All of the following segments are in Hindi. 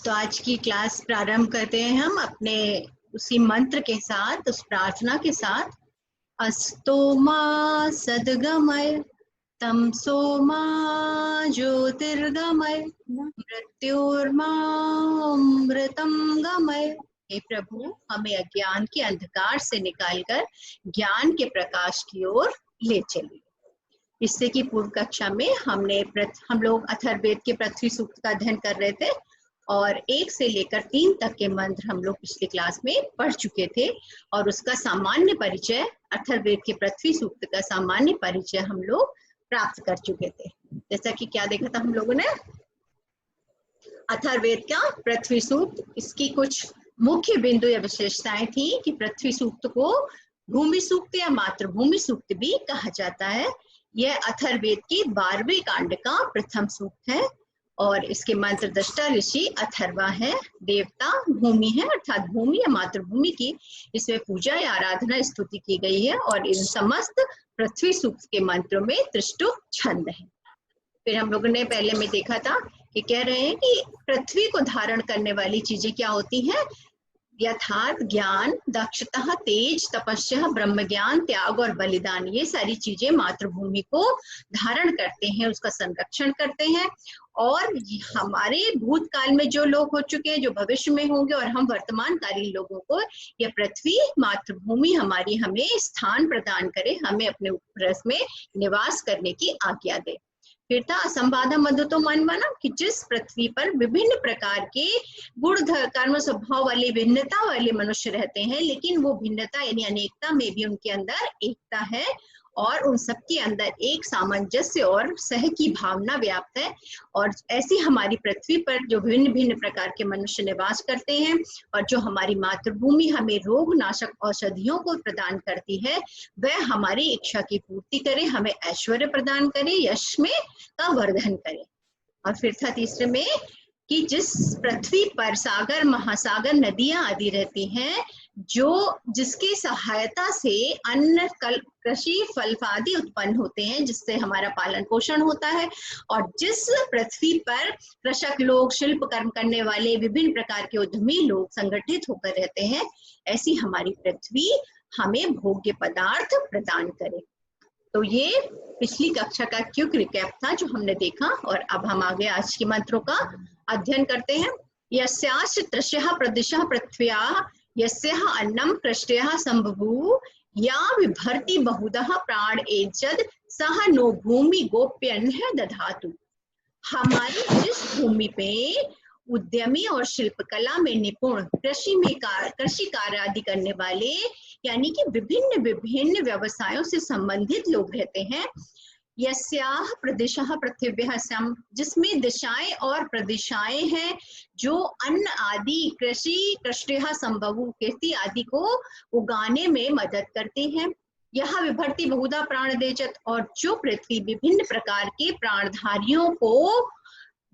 तो आज की क्लास प्रारंभ करते हैं हम अपने उसी मंत्र के साथ, उस प्रार्थना के साथ। अस्तो मा सद्गमय तमसो मा ज्योतिर्गमय मृत्योर्मा अमृतम गमय। हे प्रभु, हमें अज्ञान के अंधकार से निकालकर ज्ञान के प्रकाश की ओर ले चलिए। इससे की पूर्व कक्षा में हम लोग अथर्ववेद के पृथ्वी सूक्त का अध्ययन कर रहे थे और 1 से लेकर 3 तक के मंत्र हम लोग पिछली क्लास में पढ़ चुके थे और उसका सामान्य परिचय, अथर्ववेद के पृथ्वी सूक्त का सामान्य परिचय हम लोग प्राप्त कर चुके थे। जैसा कि क्या देखा था हम लोगों ने, अथर्ववेद का पृथ्वी सूक्त, इसकी कुछ मुख्य बिंदु या विशेषताएं थी कि पृथ्वी सूक्त को भूमि सूक्त या मातृभूमि सूक्त भी कहा जाता है। यह अथर्ववेद की 12वें कांड का प्रथम सूक्त है और इसके मंत्र दृष्टा ऋषि अथर्वा है। देवता भूमि है, अर्थात भूमि या मातृभूमि की इसमें पूजा या आराधना स्तुति की गई है और इन समस्त पृथ्वी सूक्त के मंत्रों में त्रिष्टु छंद है। फिर हम लोगों ने पहले में देखा था कि कह रहे हैं कि पृथ्वी को धारण करने वाली चीजें क्या होती हैं? यथार्थ ज्ञान, दक्षता, तेज, तपस्या, ब्रह्म ज्ञान, त्याग और बलिदान, ये सारी चीजें मातृभूमि को धारण करते हैं, उसका संरक्षण करते हैं। और हमारे भूतकाल में जो लोग हो चुके हैं, जो भविष्य में होंगे और हम वर्तमान कालीन लोगों को यह पृथ्वी मातृभूमि हमें स्थान प्रदान करे, हमें अपने उपरस में निवास करने की आज्ञा दे। फिर था असंबाधा मधुतो मनमाना, कि जिस पृथ्वी पर विभिन्न प्रकार के गुण कर्म स्वभाव वाले भिन्नता वाले मनुष्य रहते हैं, लेकिन वो भिन्नता यानी अनेकता में भी उनके अंदर एकता है और उन सबके अंदर एक सामंजस्य और सह की भावना व्याप्त है। और ऐसी हमारी पृथ्वी पर जो भिन्न भिन्न प्रकार के मनुष्य निवास करते हैं और जो हमारी मातृभूमि हमें रोग नाशक औषधियों को प्रदान करती है, वह हमारी इच्छा की पूर्ति करे, हमें ऐश्वर्य प्रदान करे, यश में का वर्धन करे। और फिर था तीसरे में कि जिस पृथ्वी पर सागर, महासागर, नदियां आदि रहती हैं, जो जिसकी सहायता से अन्न, कृषि, फल आदि उत्पन्न होते हैं, जिससे हमारा पालन पोषण होता है, और जिस पृथ्वी पर कृषक लोग, शिल्प कर्म करने वाले विभिन्न प्रकार के उद्यमी लोग संगठित होकर रहते हैं, ऐसी हमारी पृथ्वी हमें भोग्य पदार्थ प्रदान करे। तो ये पिछली कक्षा का क्विक रिकैप था जो हमने देखा। और अब हम आगे आज के मंत्रों का अध्ययन करते हैं। यस्याश्च त्रस्यः प्रदिशः पृथ्व्याः यस्याः अन्नं कृष्ट्याः संबभूव या विभर्ति बहुधः प्राण एजद सह नो भूमि गोप्यन्नः दधातु। हमारी जिस भूमि पे उद्यमी और शिल्पकला में निपुण, कृषि कार्य आदि करने वाले, यानी कि विभिन्न विभिन्न व्यवसायों से संबंधित लोग रहते हैं, यस्याः प्रदिशः पृथिव्यः सम, जिसमें दिशाएं और प्रदिशाएं हैं, जो अन्न आदि, कृषि, कृष्ट्यः संभव, खेती आदि को उगाने में मदद करती हैं। यह विभर्ति बहुधा प्राण देजत, और जो पृथ्वी विभिन्न प्रकार के प्राणधारियों को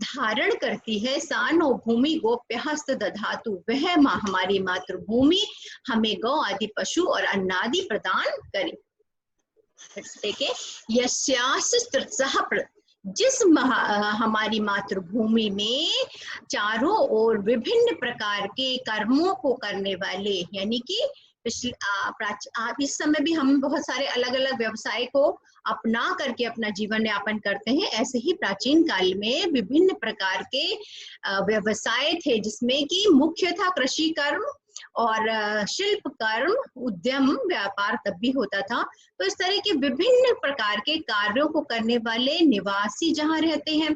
धारण करती है, सानो भूमि गोप्यहस्त दधातु, वह हमारी मातृभूमि हमें गौ आदि पशु और अन्नादि प्रदान करे। देखिए, यस्याः, जिस हमारी मातृभूमि में चारों ओर विभिन्न प्रकार के कर्मों को करने वाले, यानी कि इस समय भी हम बहुत सारे अलग अलग व्यवसाय को अपना करके अपना जीवन यापन करते हैं, ऐसे ही प्राचीन काल में विभिन्न प्रकार के व्यवसाय थे, जिसमें कि मुख्य था कृषि कर्म और शिल्प कर्म, उद्यम व्यापार तब भी होता था। तो इस तरह के विभिन्न प्रकार के कार्यों को करने वाले निवासी जहाँ रहते हैं,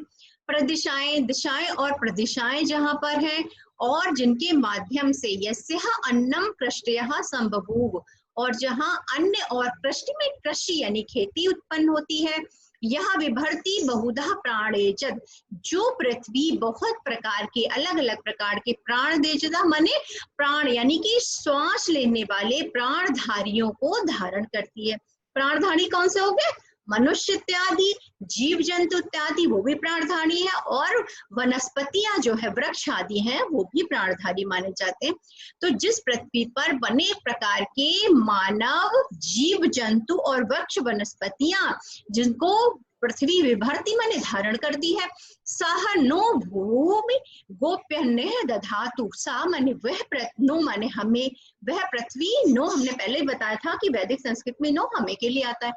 प्रदिशाएं, दिशाएं और प्रदिशाएं जहाँ पर हैं, और जिनके माध्यम से यस्यः अन्नम कृष्ट्यः संबभूव, और जहाँ अन्न और कृषि यानी खेती उत्पन्न होती है, यह विभर्ति बहुधा प्राणेजद, जो पृथ्वी बहुत प्रकार के अलग अलग प्रकार के प्राण देजदा माने प्राण यानी कि श्वास लेने वाले प्राणधारियों को धारण करती है। प्राणधारी कौन से हो गए? मनुष्य इत्यादि, जीव जंतु इत्यादि, वो भी प्राणधारी है, और वनस्पतियां जो है, वृक्ष आदि हैं, वो भी प्राणधारी माने जाते हैं। तो जिस पृथ्वी पर अनेक प्रकार के मानव, जीव जंतु और वृक्ष वनस्पतियां, जिनको पृथ्वी विभर्ति माने धारण करती है। सह नो भूमि गोप्य दधातु, सा माने वह, नो माने हमें, वह पृथ्वी, नो हमने पहले ही बताया था कि वैदिक संस्कृत में नो हमें के लिए आता है,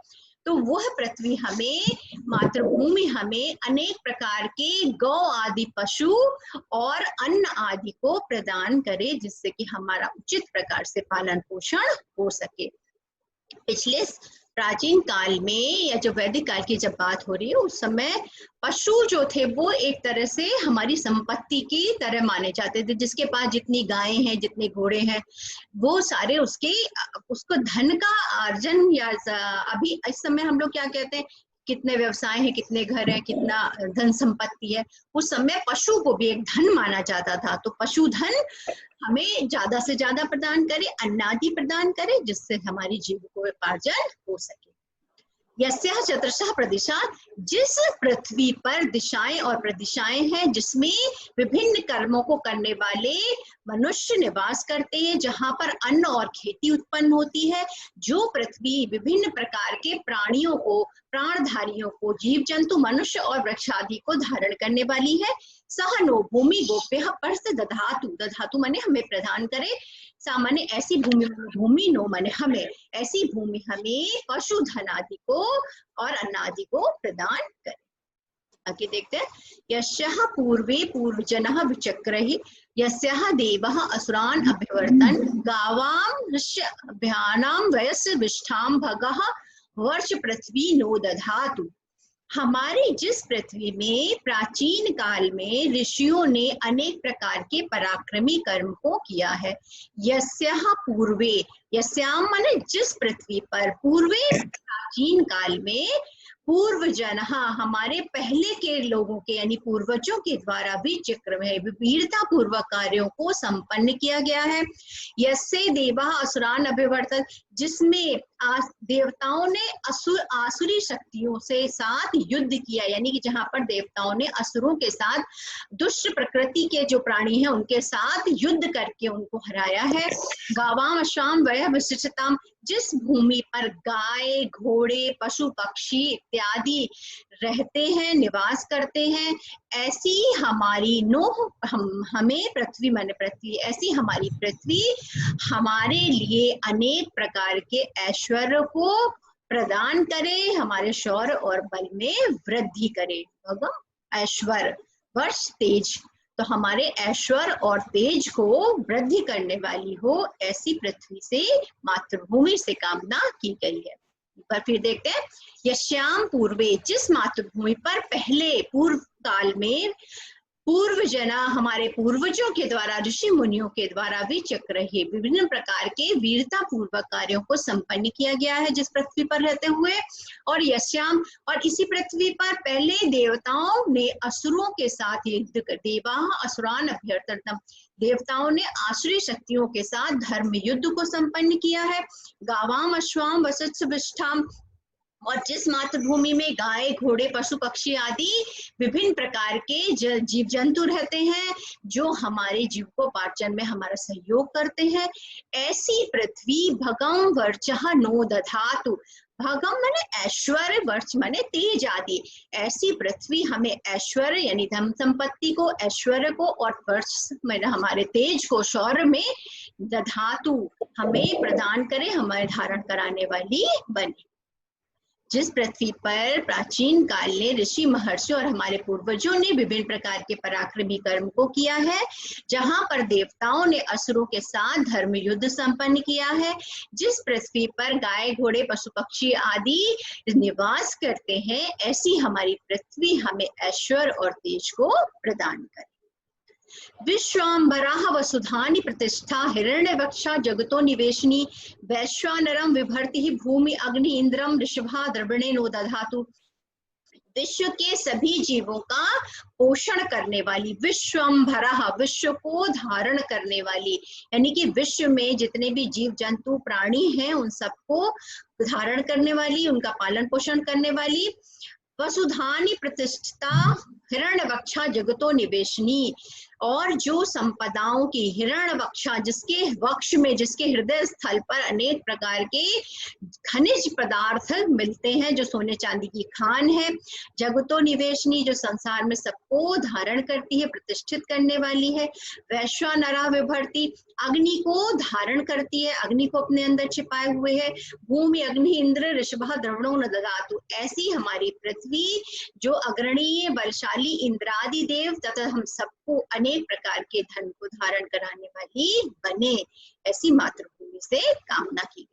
तो वह पृथ्वी हमें, मातृभूमि हमें अनेक प्रकार के गौ आदि पशु और अन्न आदि को प्रदान करे, जिससे कि हमारा उचित प्रकार से पालन पोषण हो सके। पिछले प्राचीन काल में या जो वैदिक काल की जब बात हो रही है, उस समय पशु जो थे वो एक तरह से हमारी संपत्ति की तरह माने जाते थे। जिसके पास जितनी गायें हैं, जितने घोड़े हैं, वो सारे उसको धन का अर्जन, या अभी इस समय हम लोग क्या कहते हैं, कितने व्यवसाय हैं, कितने घर हैं, कितना धन संपत्ति है, उस समय पशु को भी एक धन माना जाता था। तो पशुधन हमें ज्यादा से ज्यादा प्रदान करे, अन्नादि प्रदान करे, जिससे हमारी जीविकोपार्जन हो सके। यस्याः चतुर्षः प्रदिशा, जिस पृथ्वी पर दिशाएं और प्रदिशाएं हैं, जिसमें विभिन्न कर्मों को करने वाले मनुष्य निवास करते हैं, जहां पर अन्न और खेती उत्पन्न होती है, जो पृथ्वी विभिन्न प्रकार के प्राणियों को, प्राणधारियों को, जीव जंतु, मनुष्य और वृक्षादि को धारण करने वाली है। सह नो भूमि गोप्यः पर्ष दधातु, दधातु माने हमें प्रदान करे, सामान्य ऐसी भूमि नो माने हमें, ऐसी भूमि हमें पशुधन आदि को और अन्नादि को प्रदान करे। आगे देखते हैं, यस्याः पूर्वे पूर्वजनः विचक्रहि, यस्याः देवः असुरान् अभिवर्तन्, गावां ऋष्यभ्यानां वयस्य विष्ठां भगः वर्ष पृथ्वी नो दधातु। हमारी जिस पृथ्वी में प्राचीन काल में ऋषियों ने अनेक प्रकार के पराक्रमी कर्म को किया है। यस्याः पूर्वे, यस्याम माने जिस पृथ्वी पर, पूर्वे प्राचीन काल में, पूर्व जन, हमारे पहले के लोगों के यानी पूर्वजों के द्वारा भी चक्र में वीरता पूर्वक कार्यों को संपन्न किया गया है। यस्य देवा असुरान अभिवर्तन, जिसमें देवताओं ने आसुरी शक्तियों से साथ युद्ध किया, यानी कि जहां पर देवताओं ने असुरों के साथ, दुष्ट प्रकृति के जो प्राणी हैं उनके साथ युद्ध करके उनको हराया है। गावाम अश्वाम वय विशिष्टताम, जिस भूमि पर गाय, घोड़े, पशु पक्षी इत्यादि रहते हैं, निवास करते हैं, ऐसी हमारी हमें पृथ्वी माने पृथ्वी, ऐसी हमारी पृथ्वी हमारे लिए अनेक प्रकार के ऐश्वर्य को प्रदान करे, हमारे शौर्य और बल में वृद्धि करे। ऐश्वर्य वर्ष तेज, तो हमारे ऐश्वर्य और तेज को वृद्धि करने वाली हो, ऐसी पृथ्वी से, मातृभूमि से कामना की गई है। पर फिर देखते हैं, यस्याम पूर्वे, जिस मातृभूमि पर पहले पूर्व काल में पूर्व जना, हमारे पूर्वजों के द्वारा, ऋषि मुनियों के द्वारा भी चक्र ही विभिन्न प्रकार के वीरता पूर्वक कार्यों को संपन्न किया गया है जिस पृथ्वी पर रहते हुए। और यश्याम, और इसी पृथ्वी पर पहले देवताओं ने असुरों के साथ युद्ध कर, देवा असुरान अभ्यर्थन, देवताओं ने आसुरी शक्तियों के साथ धर्म युद्ध को संपन्न किया है। गावाम अश्वाम वसत्स विष्ठाम, और जिस मातृभूमि में गाय, घोड़े, पशु पक्षी आदि विभिन्न प्रकार के जीव जंतु रहते हैं, जो हमारे जीविकोपार्जन में हमारा सहयोग करते हैं, ऐसी पृथ्वी भगम वर्चः नो दधातु, भगम माने ऐश्वर्य, वर्च माने तेज आदि, ऐसी पृथ्वी हमें ऐश्वर्य यानी धन संपत्ति को, ऐश्वर्य को, और वर्च माने हमारे तेज को, शौर्य में, दधातु हमें प्रदान करे, हमें धारण कराने वाली बने। जिस पृथ्वी पर प्राचीन काल में ऋषि महर्षि और हमारे पूर्वजों ने विभिन्न प्रकार के पराक्रमी कर्म को किया है, जहां पर देवताओं ने असुरों के साथ धर्म युद्ध संपन्न किया है, जिस पृथ्वी पर गाय, घोड़े, पशु पक्षी आदि निवास करते हैं, ऐसी हमारी पृथ्वी हमें ऐश्वर्य और तेज को प्रदान करे। विश्वाम्बराः वसुधानि प्रतिष्ठा हिरण्यवक्षा जगतो निवेशनी वैश्वानरं विभर्तिः भूमि अग्नि इंद्रम ऋषभा द्रविणे नो दधातु, विश्व के सभी जीवों का पोषण करने वाली, विश्वम्भरः विश्व को धारण करने वाली, यानी कि विश्व में जितने भी जीव जंतु प्राणी हैं उन सबको धारण करने वाली, उनका पालन पोषण करने वाली। वसुधानि प्रतिष्ठिता हिरण्यवक्षा जगतो निवेशनी, और जो संपदाओं की हिरण्यवक्षा, जिसके वक्ष में, जिसके हृदय स्थल पर अनेक प्रकार के खनिज पदार्थ मिलते हैं, जो सोने चांदी की खान है। जगतो निवेशनी, जो संसार में सबको धारण करती है, प्रतिष्ठित करने वाली है। वैश्वानरा विभर्ती, अग्नि को धारण करती है, अग्नि को अपने अंदर छिपाए हुए है। भूमि अग्नि इंद्र ऋषभ द्रवणो न ददातु, ऐसी हमारी पृथ्वी जो अग्रणीय बलशाली इंद्रादि देव तथा हम सबको अनेक प्रकार के धन को धारण कराने वाली बने, ऐसी मातृभूमि से कामना की गई।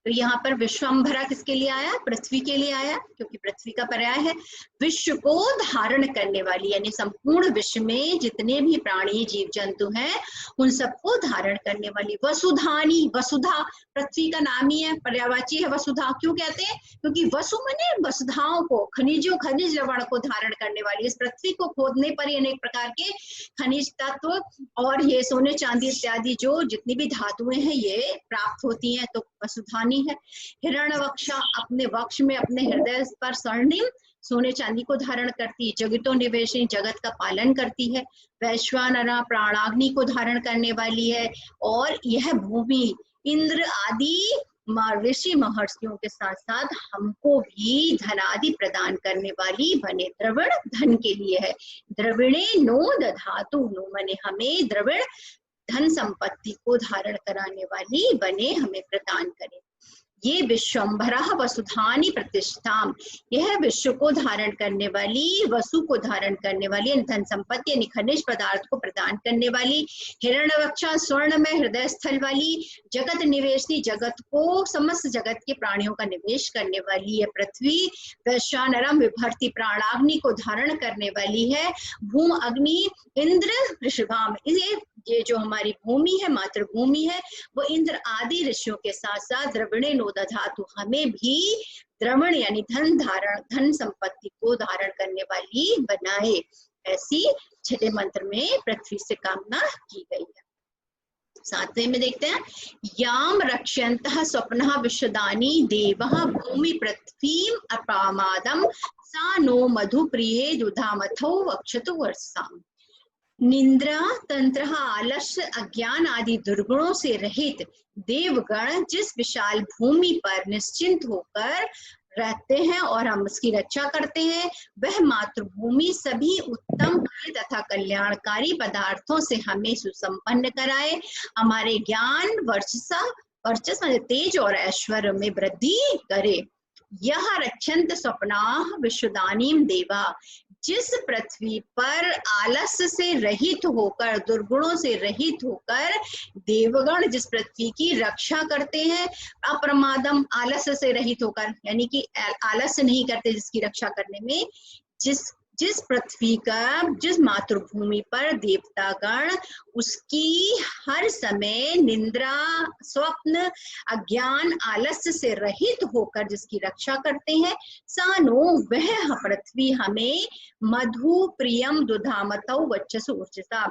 तो यहाँ पर विश्वम्भरा किसके लिए आया? पृथ्वी के लिए आया, क्योंकि पृथ्वी का पर्याय है विश्व को धारण करने वाली, यानी संपूर्ण विश्व में जितने भी प्राणी जीव जंतु हैं उन सबको धारण करने वाली। वसुधानी, वसुधा पृथ्वी का नाम ही है, पर्यायवाची है वसुधा। क्यों कहते हैं? क्योंकि वसु माने वसुधाओं को, खनिजों, खनिज लवण को धारण करने वाली। इस पृथ्वी को खोदने पर ही अनेक प्रकार के खनिज तत्व और ये सोने चांदी इत्यादि जो जितनी भी धातुएं हैं ये प्राप्त होती हैं, तो वसुधानी है। हिरण्यवक्षा, अपने वक्ष में, अपने हृदय पर स्वर्णिम सोने चांदी को धारण करती है। जगतो निवेशनी, जगत का पालन करती है। वैश्वानरा, प्राणाग्नि को धारण करने वाली है। और यह भूमि इंद्र आदि ऋषि महर्षियों के साथ साथ हमको भी धनादि प्रदान करने वाली बने। द्रविण धन के लिए है। द्रविणे नो दधातु, नो मने हमें, द्रविण धन संपत्ति को धारण कराने वाली बने, हमें प्रदान करे। ये विश्वम्भरा वसुधानी प्रतिष्ठाम, यह विश्व को धारण करने वाली, वसु को धारण करने वाली, धन संपत्ति यानी खनिज पदार्थ को प्रदान करने वाली। हिरण्यवक्षा, स्वर्ण में हृदय स्थल वाली। जगत निवेशनी, जगत को, समस्त जगत के प्राणियों का निवेश करने वाली है पृथ्वी। वैश्वानरम विभर्ती, प्राणाग्नि को धारण करने वाली है। भूम अग्नि इंद्र ऋषभाम, ये जो हमारी भूमि है, मातृभूमि है, वो इंद्र आदि ऋषियों के साथ साथ द्रविणे नो दधातु, हमें भी द्रवण यानी धन धारण, धन संपत्ति को धारण करने वाली बनाए। ऐसी छठे मंत्र में पृथ्वी से कामना की गई है। सातवें में देखते हैं, याम रक्ष्यन्तः स्वप्नः विश्वदानी देवः भूमि पृथ्वीम अपामादम सा नो मधु प्रिये दुधामथो वक्षतु वर्षाम। निंद्रा, तंत्र, आलस्य, अज्ञान आदि दुर्गुणों से रहित देवगण जिस विशाल भूमि पर निश्चिंत होकर रहते हैं और हम उसकी रक्षा करते हैं, वह मातृभूमि सभी उत्तम तथा कल्याणकारी पदार्थों से हमें सुसंपन्न कराए, हमारे ज्ञान, वर्चस्व, तेज और ऐश्वर्य में वृद्धि करे। यह रक्षंत स्वप्नाः विश्वदानीम देवा, जिस पृथ्वी पर आलस्य से रहित होकर, दुर्गुणों से रहित होकर देवगण जिस पृथ्वी की रक्षा करते हैं, अप्रमादम, आलस्य से रहित होकर, यानी कि आलस्य नहीं करते जिसकी रक्षा करने में, जिस पृथ्वी का, जिस मातृभूमि पर देवतागण उसकी हर समय निंद्रा, स्वप्न, अज्ञान, आलस्य से रहित होकर जिसकी रक्षा करते हैं, सानो, वह पृथ्वी हमें मधु प्रियम दुधामतौ वच्चसु ऊर्जिता,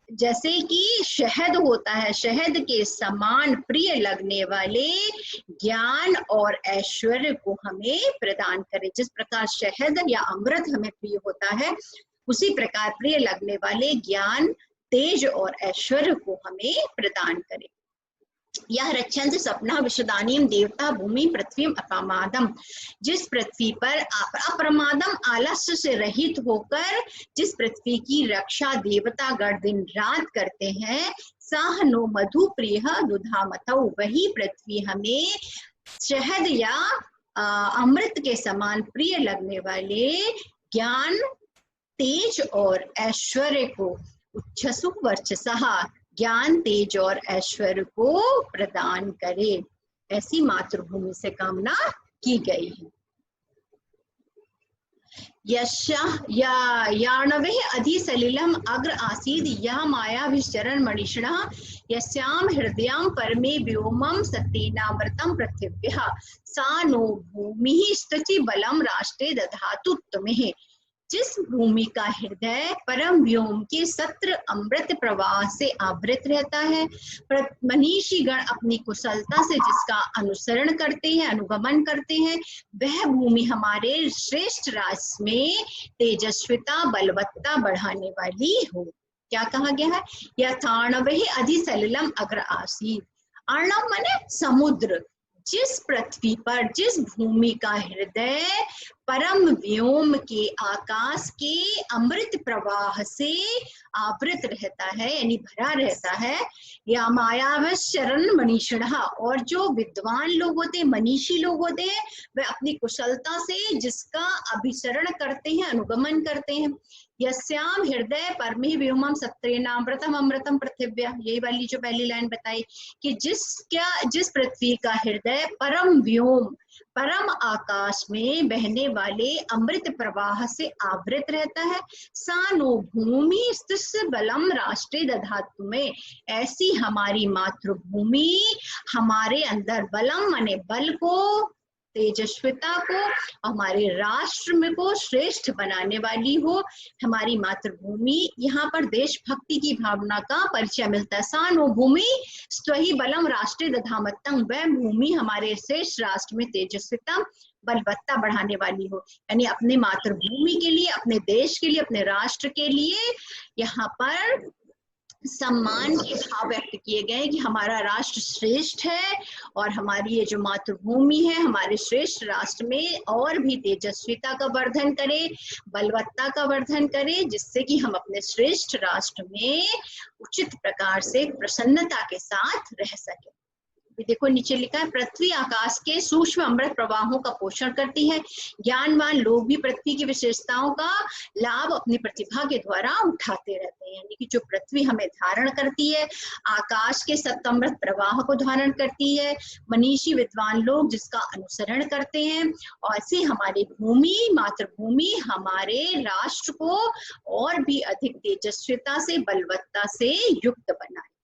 जैसे कि शहद होता है, शहद के समान प्रिय लगने वाले ज्ञान और ऐश्वर्य को हमें प्रदान करे। जिस प्रकार शहद या अमृत हमें प्रिय होता है, उसी प्रकार प्रिय लगने वाले ज्ञान, तेज और ऐश्वर्य को हमें प्रदान करे। यह रक्षंत सपना विश्वदानीम देवता भूमि पृथ्वी अप्रमादम, जिस पृथ्वी पर अप्रमादम, आलस्य से रहित होकर जिस पृथ्वी की रक्षा देवतागण दिन रात करते हैं, साह नो मधु प्रिय दुधामतौ, वही पृथ्वी हमें शहद या अमृत के समान प्रिय लगने वाले ज्ञान, तेज और ऐश्वर्य को, उच्छसु वर्चसः, ज्ञान, तेज और ऐश्वर्य को प्रदान करे। ऐसी मातृभूमि से कामना की गई है। याणवे अधिसलिलम अग्र आसीद यह मायाभिश्चरण मणिषणः यस्याम हृदयं परमे व्योमं सत्येनामृतं पृथिव्यः सा नो भूमिः स्तुति बलं राष्ट्रे दधातु त्वमेः। जिस भूमि का हृदय परम व्योम के सत्र अमृत प्रवाह से आवृत रहता है, मनीषी गण अपनी कुशलता से जिसका अनुसरण करते हैं, अनुगमन करते हैं, वह भूमि हमारे श्रेष्ठ राष्ट्र में तेजस्विता बलवत्ता बढ़ाने वाली हो। क्या कहा गया है? यथार्णवे अधिसलिलम अग्र आसीत। अर्णव माने समुद्र। जिस पृथ्वी पर, जिस भूमि का हृदय परम व्योम के आकाश के अमृत प्रवाह से आवृत रहता है, यानी भरा रहता है, या मायावशरण मनीषिणः, और जो विद्वान लोग होते, मनीषी लोग होते हैं, वे अपनी कुशलता से जिसका अभिसरण करते हैं, अनुगमन करते हैं। यस्याम हृदय परमे व्योमम सत्रेणामृतम अमृतम पृथिव्या, यही वाली जो पहली लाइन बताई कि जिस पृथ्वी का हृदय परम व्योम, परम आकाश में बहने वाले अमृत प्रवाह से आवृत रहता है, सा नो भूमि स्थिस्य बलम राष्ट्रे दधातु में, ऐसी हमारी मातृभूमि हमारे अंदर बलम माने बल को, तेजस्विता को, हमारे राष्ट्र में को श्रेष्ठ बनाने वाली हो। हमारी मातृभूमि, यहाँ पर देशभक्ति की भावना का परिचय मिलता है। सा नो भूमि स्वहि बलम राष्ट्रे दधामत्तम, वह भूमि हमारे श्रेष्ठ राष्ट्र में तेजस्विता बलवत्ता बढ़ाने वाली हो। यानी अपने मातृभूमि के लिए, अपने देश के लिए, अपने राष्ट्र के लिए यहाँ पर सम्मान के भाव व्यक्त किए गए कि हमारा राष्ट्र श्रेष्ठ है और हमारी ये जो मातृभूमि है, हमारे श्रेष्ठ राष्ट्र में और भी तेजस्विता का वर्धन करे, बलवत्ता का वर्धन करे, जिससे कि हम अपने श्रेष्ठ राष्ट्र में उचित प्रकार से प्रसन्नता के साथ रह सके। देखो नीचे लिखा है, पृथ्वी आकाश के सूक्ष्म अमृत प्रवाहों का पोषण करती है। ज्ञानवान लोग भी पृथ्वी की विशेषताओं का लाभ अपनी प्रतिभा के द्वारा उठाते रहते हैं। यानी कि जो पृथ्वी हमें धारण करती है, आकाश के सत्य अमृत प्रवाह को धारण करती है, मनीषी विद्वान लोग जिसका अनुसरण करते हैं, और ऐसे हमारी भूमि, मातृभूमि हमारे राष्ट्र को और भी अधिक तेजस्विता से, बलवत्ता से युक्त बनाए।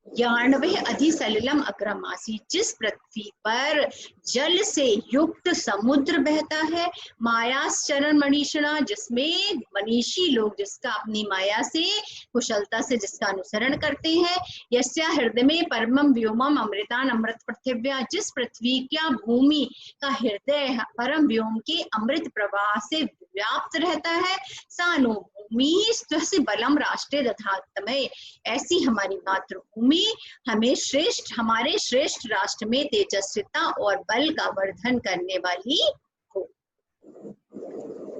यार्णवे अधिसलिलम अग्रमासी, जिस पृथ्वी पर जल से युक्त समुद्र बहता है, मायाश्चरण मनीषिणा, जिसमें मनीषी लोग जिसका अपनी माया से, कुशलता से जिसका अनुसरण करते हैं, यस्या हृदय में परमम व्योमम अमृतान अमृत पृथिव्या, जिस पृथ्वी का भूमि का हृदय परम व्योम के अमृत प्रवाह से व्याप्त रहता है, सानो भूमि स्वस्य बलम राष्ट्रे दधातमय, ऐसी हमारी मातृभूमि हमें श्रेष्ठ, हमारे श्रेष्ठ राष्ट्र में तेजस्विता और बल का वर्धन करने वाली हो।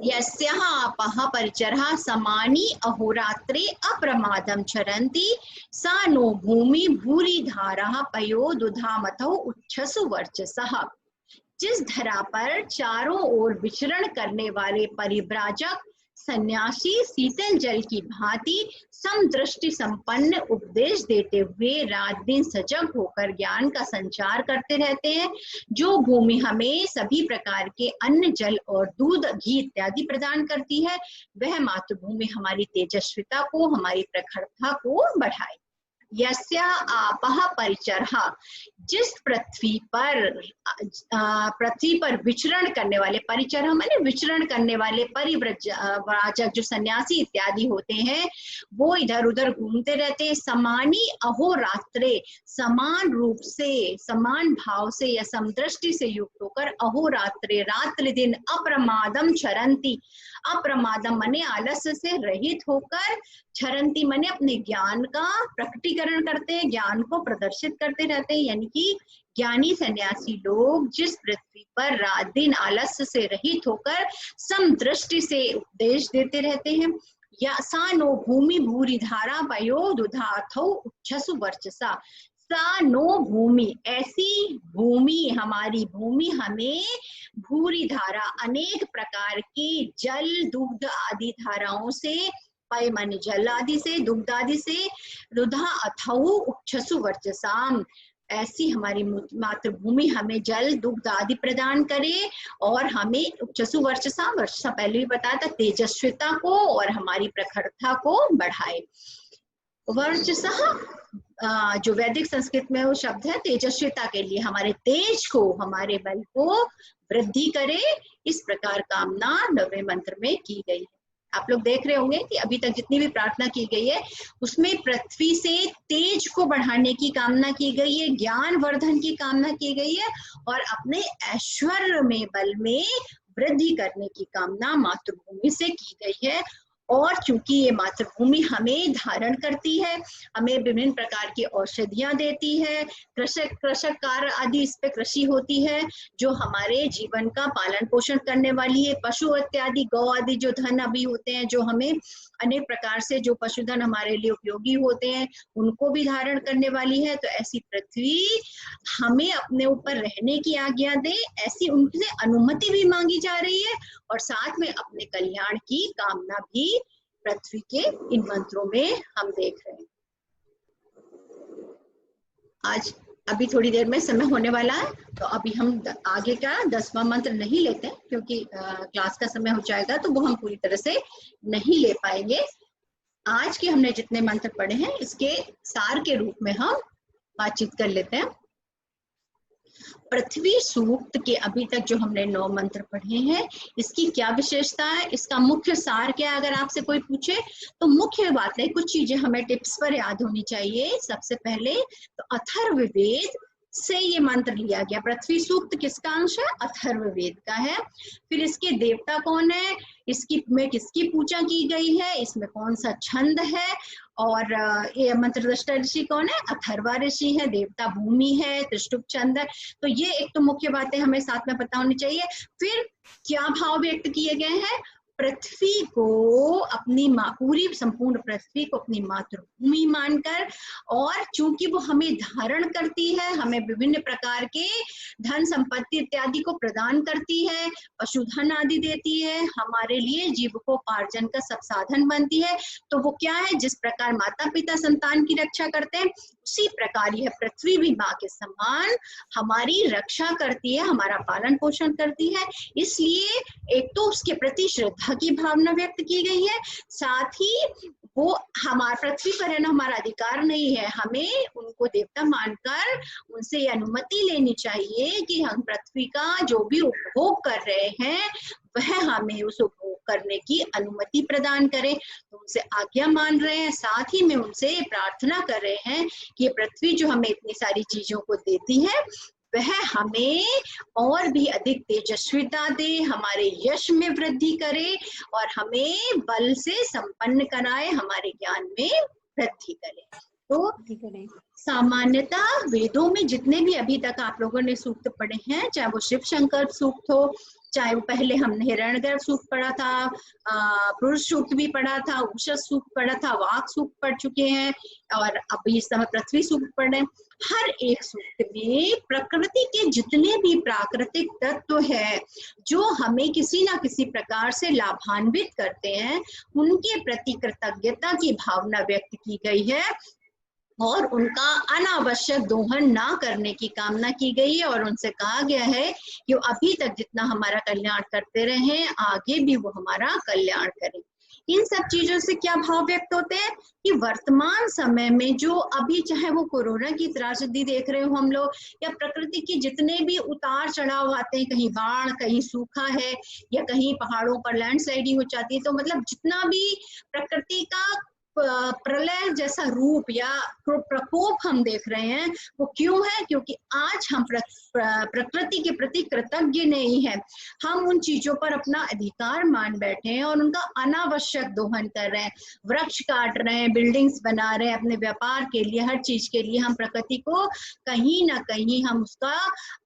यस्याः आपः परिचरः समानी अहोरात्रे अप्रमादं चरन्ति, सा नो भूमि भूरि धारः पयो दुधामथो उच्छसु वर्चसः, जिस धरा पर चारों ओर विचरण करने वाले परिव्राजक सन्यासी शीतल जल की भांति समदृष्टि संपन्न उपदेश देते हुए रात दिन सजग होकर ज्ञान का संचार करते रहते हैं, जो भूमि हमें सभी प्रकार के अन्न, जल और दूध, घी इत्यादि प्रदान करती है, वह मातृभूमि हमारी तेजस्विता को, हमारी प्रखरता को बढ़ाए। यस्या आपः परिचरः, जिस पृथ्वी पर विचरण करने वाले, परिचर माने विचरण करने वाले परिव्राजक जो सन्यासी इत्यादि होते हैं, वो इधर उधर घूमते रहते हैं। समानी अहोरात्रे, समान रूप से, समान भाव से या समदृष्टि से युक्त होकर, अहोरात्रे रात्रि दिन, अप्रमादम चरंती, अप्रमादम माने आलस्य से रहित होकर, चरंती माने अपने ज्ञान का प्रकटीकरण करते हैं, ज्ञान को प्रदर्शित करते रहते हैं। यानी कि ज्ञानी सन्यासी लोग जिस पृथ्वी पर रात दिन आलस्य से रहित होकर समदृष्टि से उपदेश देते रहते हैं। या सा नो भूमि भूरि धारा पयो दुधाथौ उच्छसु वर्चसा, सा नो भूमि, ऐसी भूमि, हमारी भूमि हमें भूरि धारा, अनेक प्रकार की जल, दुग्ध आदि धाराओं से, पय माने जल आदि से, दुग्ध आदि से, रुधा अथौ उच्छसु वर्चसाम, ऐसी हमारी मातृभूमि हमें जल, दुग्ध आदि प्रदान करे और हमें उच्छसु वर्चसा, वर्चसा पहले भी बताया था, तेजस्विता को और हमारी प्रखरता को बढ़ाए। वर्चसा जो वैदिक संस्कृत में वो शब्द है तेजस्विता के लिए, हमारे तेज को, हमारे बल को वृद्धि करे, इस प्रकार कामना 9वें मंत्र में की गई है। आप लोग देख रहे होंगे कि अभी तक जितनी भी प्रार्थना की गई है उसमें पृथ्वी से तेज को बढ़ाने की कामना की गई है, ज्ञान वर्धन की कामना की गई है और अपने ऐश्वर्य में, बल में वृद्धि करने की कामना मातृभूमि से की गई है। और चूंकि ये मातृभूमि हमें धारण करती है, हमें विभिन्न प्रकार की औषधियां देती है, कृषक कार्य आदि इस पे कृषि होती है जो हमारे जीवन का पालन पोषण करने वाली है, पशु इत्यादि गौ आदि जो धन अभी होते हैं, जो हमें अनेक प्रकार से जो पशुधन हमारे लिए उपयोगी होते हैं उनको भी धारण करने वाली है। तो ऐसी पृथ्वी हमें अपने ऊपर रहने की आज्ञा दे, ऐसी उनसे अनुमति भी मांगी जा रही है और साथ में अपने कल्याण की कामना भी पृथ्वी के इन मंत्रों में हम देख रहे हैं। आज अभी थोड़ी देर में समय होने वाला है, तो अभी हम आगे का 10वां मंत्र नहीं लेते हैं क्योंकि क्लास का समय हो जाएगा तो वो हम पूरी तरह से नहीं ले पाएंगे। आज के हमने जितने मंत्र पढ़े हैं इसके सार के रूप में हम बातचीत कर लेते हैं। पृथ्वी सूक्त के अभी तक जो हमने 9 मंत्र पढ़े हैं इसकी क्या विशेषता है, इसका मुख्य सार क्या है, अगर आपसे कोई पूछे तो मुख्य बातें कुछ चीजें हमें टिप्स पर याद होनी चाहिए। सबसे पहले तो अथर्ववेद से ये मंत्र लिया गया। पृथ्वी सूक्त किसका अंश है? अथर्ववेद का है। फिर इसके देवता कौन है, इसकी में किसकी पूजा की गई है, इसमें कौन सा छंद है और ये मंत्रदृष्टा ऋषि कौन है? अथर्वा ऋषि है। देवता भूमि है, त्रिष्टुप छंद है। तो ये एक तो मुख्य बातें हमें साथ में पता होनी चाहिए। फिर क्या भाव व्यक्त किए गए हैं? पृथ्वी को अपनी पूरी संपूर्ण पृथ्वी को अपनी मातृभूमि मानकर, और चूंकि वो हमें धारण करती है, हमें विभिन्न प्रकार के धन संपत्ति इत्यादि को प्रदान करती है, पशुधन आदि देती है, हमारे लिए जीविकोपार्जन का सब साधन बनती है, तो वो क्या है, जिस प्रकार माता पिता संतान की रक्षा करते हैं उसी प्रकार यह पृथ्वी भी माँ के समान हमारी रक्षा करती है, हमारा पालन पोषण करती है। इसलिए एक तो उसके प्रति श्रद्धा की भावना व्यक्त की गई है, साथ ही वो हमारा पृथ्वी पर रहना हमारा अधिकार नहीं है, हमें उनको देवता मानकर उनसे अनुमति लेनी चाहिए कि हम पृथ्वी का जो भी उपभोग कर रहे हैं वह हमें उस उपभोग करने की अनुमति प्रदान करें। तो उनसे आज्ञा मान रहे हैं, साथ ही में उनसे प्रार्थना कर रहे हैं कि पृथ्वी जो हमें इतनी सारी चीजों को देती है वह हमें और भी अधिक तेजस्विता दे, हमारे यश में वृद्धि करे और हमें बल से संपन्न कराए, हमारे ज्ञान में वृद्धि करे। तो सामान्यतः वेदों में जितने भी अभी तक आप लोगों ने सूक्त पढ़े हैं, चाहे वो शिव शंकर सूक्त हो, चाहे वो पहले हमने हिरण्यगर्भ सूक्त पढ़ा था, पुरुष सूक्त भी पढ़ा था, उषस सूक्त पढ़ा था, वाक सूक्त पढ़ चुके हैं और अभी इस समय पृथ्वी सूक्त पढ़ रहे हैं। हर एक सूक्त में प्रकृति के जितने भी प्राकृतिक तत्व है जो हमें किसी ना किसी प्रकार से लाभान्वित करते हैं, उनके प्रति कृतज्ञता की भावना व्यक्त की गई है और उनका अनावश्यक दोहन ना करने की कामना की गई है। और उनसे कहा गया है कि अभी तक जितना हमारा कल्याण करते रहे आगे भी वो हमारा कल्याण करें। इन सब चीजों से क्या भाव व्यक्त होते हैं कि वर्तमान समय में जो अभी चाहे वो कोरोना की त्रासदी देख रहे हो हम लोग, या प्रकृति की जितने भी उतार चढ़ाव आते हैं, कहीं बाढ़, कहीं सूखा है या कहीं पहाड़ों पर लैंडस्लाइडिंग हो जाती है, तो मतलब जितना भी प्रकृति का प्रलय जैसा रूप या प्रकोप हम देख रहे हैं वो क्यों है? क्योंकि आज हम प्रकृति के प्रति कृतज्ञ नहीं है, हम उन चीजों पर अपना अधिकार मान बैठे हैं और उनका अनावश्यक दोहन कर रहे हैं, वृक्ष काट रहे हैं, बिल्डिंग्स बना रहे हैं अपने व्यापार के लिए, हर चीज के लिए हम प्रकृति को कहीं ना कहीं हम उसका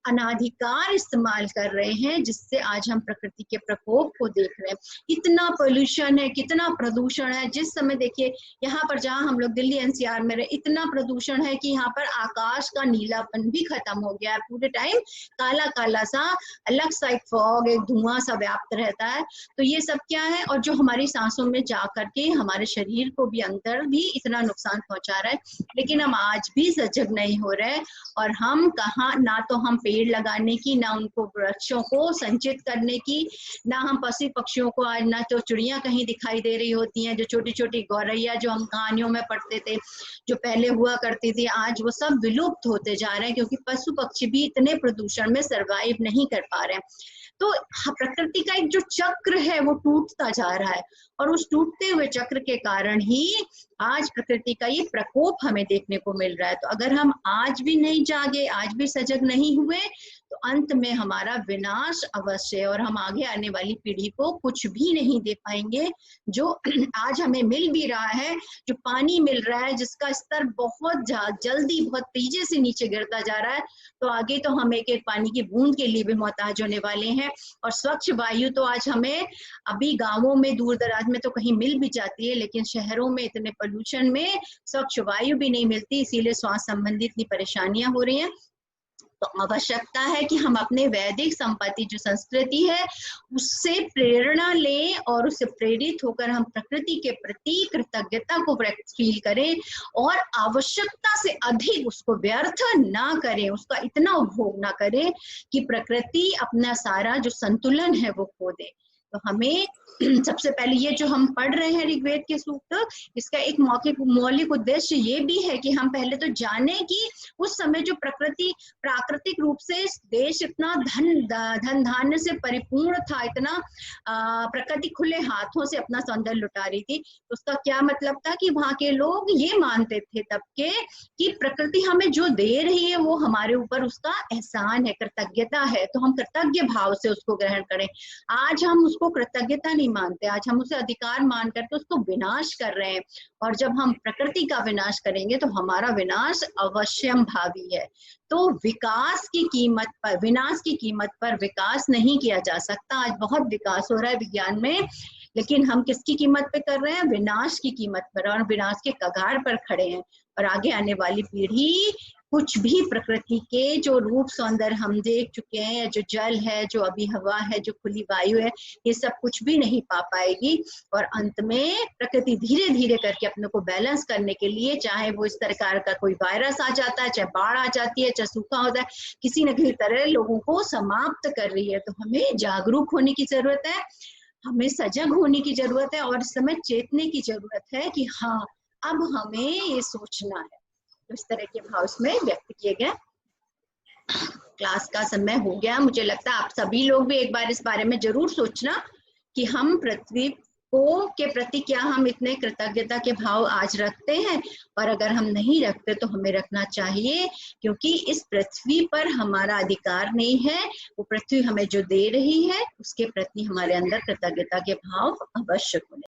अनाधिकार इस्तेमाल कर रहे हैं, जिससे आज हम प्रकृति के प्रकोप को देख रहे हैं। इतना पोल्यूशन है, कितना प्रदूषण है। जिस समय देखिए यहाँ पर जहाँ हम लोग दिल्ली एनसीआर में रहे, इतना प्रदूषण है कि यहाँ पर आकाश का नीलापन भी खत्म हो गया है, पूरे टाइम काला काला सा अलग सा एक फॉग, एक धुआं सा व्याप्त रहता है। तो ये सब क्या है, और जो हमारी सांसों में जा करके हमारे शरीर को भी अंदर भी इतना नुकसान पहुंचा रहा है। लेकिन हम आज भी सजग नहीं हो रहे और हम कहाँ, ना तो हम पेड़ लगाने की, ना उनको वृक्षों को संचित करने की, ना हम पशु पक्षियों को, आज ना तो चिड़िया कहीं दिखाई दे रही होती हैं, जो छोटी छोटी गौरैया जो हम कहानियों में पढ़ते थे, जो पहले हुआ करती थी, आज वो सब विलुप्त होते जा रहे हैं क्योंकि पशु पक्षी भी इतने प्रदूषण में सरवाइव नहीं कर पा रहे हैं। तो प्रकृति का एक जो चक्र है वो टूटता जा रहा है, और उस टूटते हुए चक्र के कारण ही आज प्रकृति का ये प्रकोप हमें देखने को मिल रहा है। तो अगर हम आज भी नहीं जागे, आज भी सजग नहीं हुए, तो अंत में हमारा विनाश अवश्य है, और हम आगे आने वाली पीढ़ी को कुछ भी नहीं दे पाएंगे। जो आज हमें मिल भी रहा है, जो पानी मिल रहा है, जिसका स्तर बहुत जल्दी बहुत तेजी से नीचे गिरता जा रहा है, तो आगे तो हम एक एक पानी की बूंद के लिए भी मोहताज होने वाले हैं। और स्वच्छ वायु तो आज हमें अभी गांवों में दूर दराज में तो कहीं मिल भी जाती है, लेकिन शहरों में इतने पोल्यूशन में स्वच्छ वायु भी नहीं मिलती, इसीलिए श्वास संबंधी इतनी परेशानियां हो रही हैं। तो आवश्यकता है कि हम अपने वैदिक संपत्ति जो संस्कृति है उससे प्रेरणा लें, और उससे प्रेरित होकर हम प्रकृति के प्रति कृतज्ञता को फील करें, और आवश्यकता से अधिक उसको व्यर्थ ना करें, उसका इतना उपभोग ना करें कि प्रकृति अपना सारा जो संतुलन है वो खो दे। तो हमें सबसे पहले ये जो हम पढ़ रहे हैं ऋग्वेद के सूक्त, इसका एक मौलिक उद्देश्य ये भी है कि हम पहले तो जाने कि उस समय जो प्राकृतिक रूप से देश इतना धन धान्य से परिपूर्ण था, इतना प्रकृति खुले हाथों से अपना सौंदर्य लुटा रही थी, तो उसका क्या मतलब था कि वहां के लोग ये मानते थे तब के कि प्रकृति हमें जो दे रही है वो हमारे ऊपर उसका एहसान है, कृतज्ञता है, तो हम कृतज्ञ भाव से उसको ग्रहण करें। आज हम उसको कृतज्ञता नहीं मानते, आज हम उसे अधिकार मान करके उसको विनाश कर रहे हैं, और जब हम प्रकृति का विनाश करेंगे तो हमारा विनाश अवश्यम भावी है। तो विकास की कीमत पर, विनाश की कीमत पर विकास नहीं किया जा सकता। आज बहुत विकास हो रहा है विज्ञान में, लेकिन हम किसकी कीमत पे कर रहे हैं? विनाश की कीमत पर, और विनाश के कगार पर खड़े हैं। और आगे आने वाली पीढ़ी कुछ भी प्रकृति के जो रूप सौंदर्य हम देख चुके हैं, जो जल है, जो अभी हवा है, जो खुली वायु है, ये सब कुछ भी नहीं पा पाएगी। और अंत में प्रकृति धीरे धीरे करके अपने को बैलेंस करने के लिए, चाहे वो इस प्रकार का कोई वायरस आ जाता है, चाहे बाढ़ आ जाती है, चाहे सूखा होता है, किसी न किसी तरह लोगों को समाप्त कर रही है। तो हमें जागरूक होने की जरूरत है, हमें सजग होने की जरूरत है, और इस समय चेतने की जरूरत है कि हाँ, अब हमें ये सोचना है। तो इस तरह के भाव में व्यक्त किए गए। क्लास का समय हो गया, मुझे लगता है आप सभी लोग भी एक बार इस बारे में जरूर सोचना कि हम पृथ्वी को के प्रति क्या हम इतने कृतज्ञता के भाव आज रखते हैं, और अगर हम नहीं रखते तो हमें रखना चाहिए, क्योंकि इस पृथ्वी पर हमारा अधिकार नहीं है। वो पृथ्वी हमें जो दे रही है उसके प्रति हमारे अंदर कृतज्ञता के भाव अवश्य होने